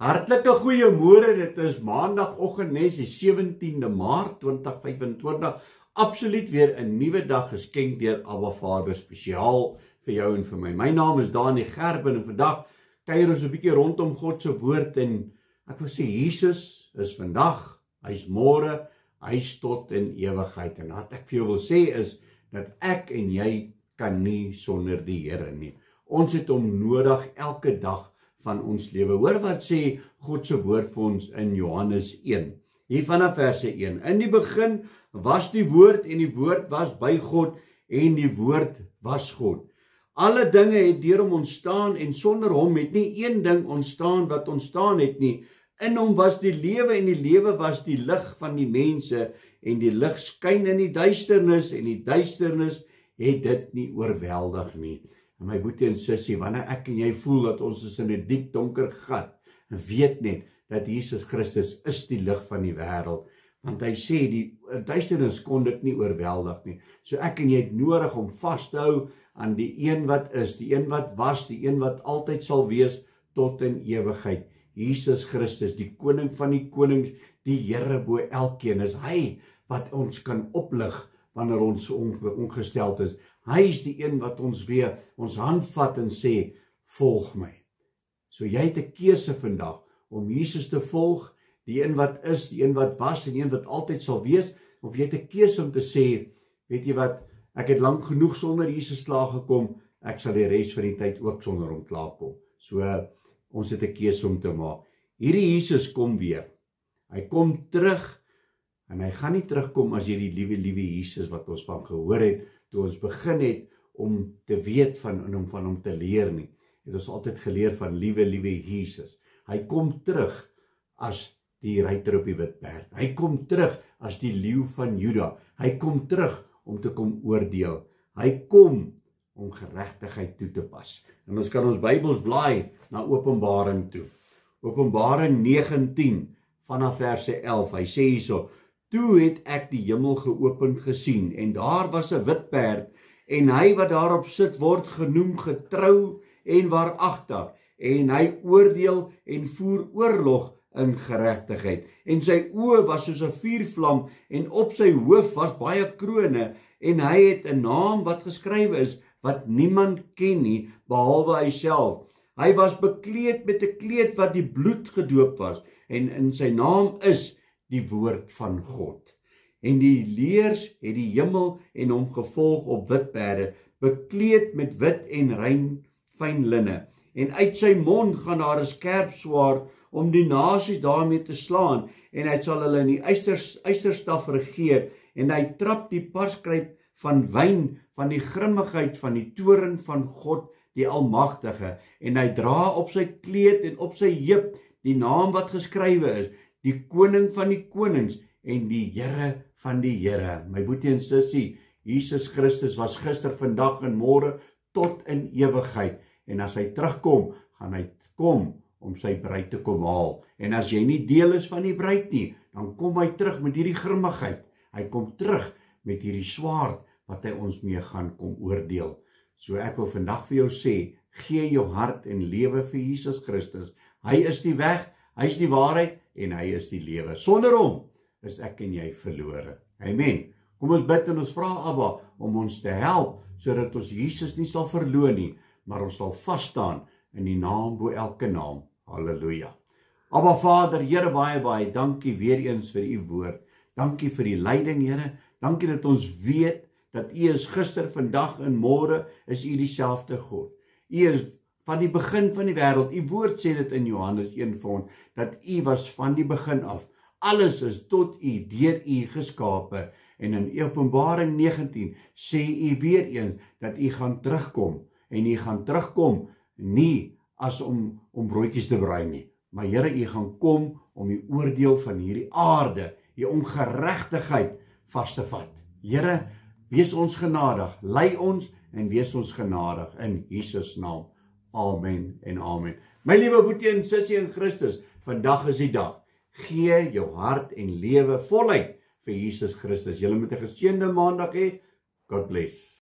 Hartlike goeiemôre, dit is maandagoggend, die 17de Maart 2025. Absoluut weer 'n nuwe dag geskenk deur Abba Vader spesiaal vir jou en vir my. My naam is Dani Gerben en vandag kuier ons 'n bietjie rondom God se woord en ek wil sê Jesus is vandag, hy's môre, hy's tot in ewigheid. En wat ek vir jou wil sê is dat ek en jy kan nie sonder die Here nie. Ons het hom nodig elke dag van ons lewe. Hoor wat sê God se woord vir ons in Johannes 1. Hier vanaf verse 1. In die begin was die woord en die woord was by God en die woord was God. Alle dinge het deur hom ontstaan en sonder hom het nie een ding ontstaan wat ontstaan het nie. In hom was die lewe en die lewe was die lig van die mense en die lig skyn in die duisternis en die duisternis het dit nie oorweldig nie. En my boetie en sussie, wanneer ek en jy voel dat ons is in 'n diep donker gat, weet net dat Jesus Christus is die lig van die wêreld, want hy sê die duisternis kon dit nie oorweldig nie. So ek en jy het nodig om vas te hou aan die een wat is, die een wat was, die een wat altyd sal wees tot in ewigheid. Jesus Christus, die koning van die konings, die Here bo elkeen, is hy wat ons kan oplig wanneer ons ongesteld is. Hy is die een wat ons weer ons hand vat en sê, volg my. So jy het 'n keuse vandag om Jesus te volg, die een wat is, die een wat was en die een wat altyd sal wees, of jy het 'n keuse om te sê, weet jy wat, ek het lank genoeg sonder Jesus klaargekom, ek sal die res van die tyd ook sonder hom klaarkom. So ons het 'n keuse om te maak. Hierdie Jesus kom weer. Hy kom terug en hy gaan nie terugkom as jy die liewe Jesus wat ons van gehoor het toe ons begin het om te weet van hom te leer nie. Het ons altyd geleer van liewe Jesus. Hy kom terug as die ruiter op die wit perd. Hy kom terug as die leeu van Juda. Hy kom terug om te kom oordeel. Hy kom om geregtigheid toe te pas. En ons kan ons Bybels blaai na Openbaring toe. Openbaring 19 vanaf verse 11. Hy sê hierso: Toe het ek die hemel geopend gesien en daar was 'n wit perd en hy wat daarop sit word genoem getrou en waaragtig en hy oordeel en voer oorlog in geregtigheid en sy oë was soos 'n vuurvlam en op sy hoof was baie krone en hy het 'n naam wat geskrywe is wat niemand ken nie behalwe hy self. Hy was bekleed met 'n kleed wat die bloed gedoop was en in sy naam is die woord van God. En die leers het die hemel en hom gevolg op wit perde, bekleed met wit en rein fyn linne. En uit sy mond gaan daar 'n skerp swaard om die nasies daarmee te slaan, en hy sal hulle in die ysterstaf regeer, en hy trap die parskryp van wyn van die grimmigheid van die toorn van God die Almagtige, en hy dra op sy kleed en op sy heup die naam wat geskrywe is, die koning van die konings en die Here van die Here. My boetie en sussie, Jesus Christus was gister, vandag en môre tot in ewigheid. En as hy terugkom, gaan hy kom om sy bruid te kom haal. En as jy nie deel is van die bruid nie, dan kom hy terug met hierdie grimmigheid. Hy kom terug met hierdie swaard wat hy ons mee gaan kom oordeel. So ek wil vandag vir jou sê, gee jou hart en lewe vir Jesus Christus. Hy is die weg, hy is die waarheid en hy is die lewe. Sonder hom is ek en jy verlore. Amen. Kom ons bid en ons vra Abba om ons te help, sodat ons Jesus nie sal verloor nie, maar ons sal vas staan in die naam bo elke naam. Halleluja. Abba Vader, Here, baie dankie weer eens vir u woord. Dankie vir die leiding, Here. Dankie dat ons weet dat u is gister, vandag en môre is u dieselfde God. U is van die begin van die wêreld. U woord sê dit in Johannes 1 vir ons, dat u was van die begin af. Alles is tot u, deur u geskape. En in Openbaring 19 sê u weer eens dat u gaan terugkom. En u gaan terugkom nie as om broodjies te brei nie. Maar Here, u gaan kom om die oordeel van hierdie aarde, die ongeregtigheid vas te vat. Here, wees ons genadig, lei ons en wees ons genadig in Jesus naam. Amen en amen. My liewe boetie en sussie in Christus, vandag is die dag. Gee jou hart en lewe voluit vir Jesus Christus. Julle moet 'n geseënde maandag hê. God bless.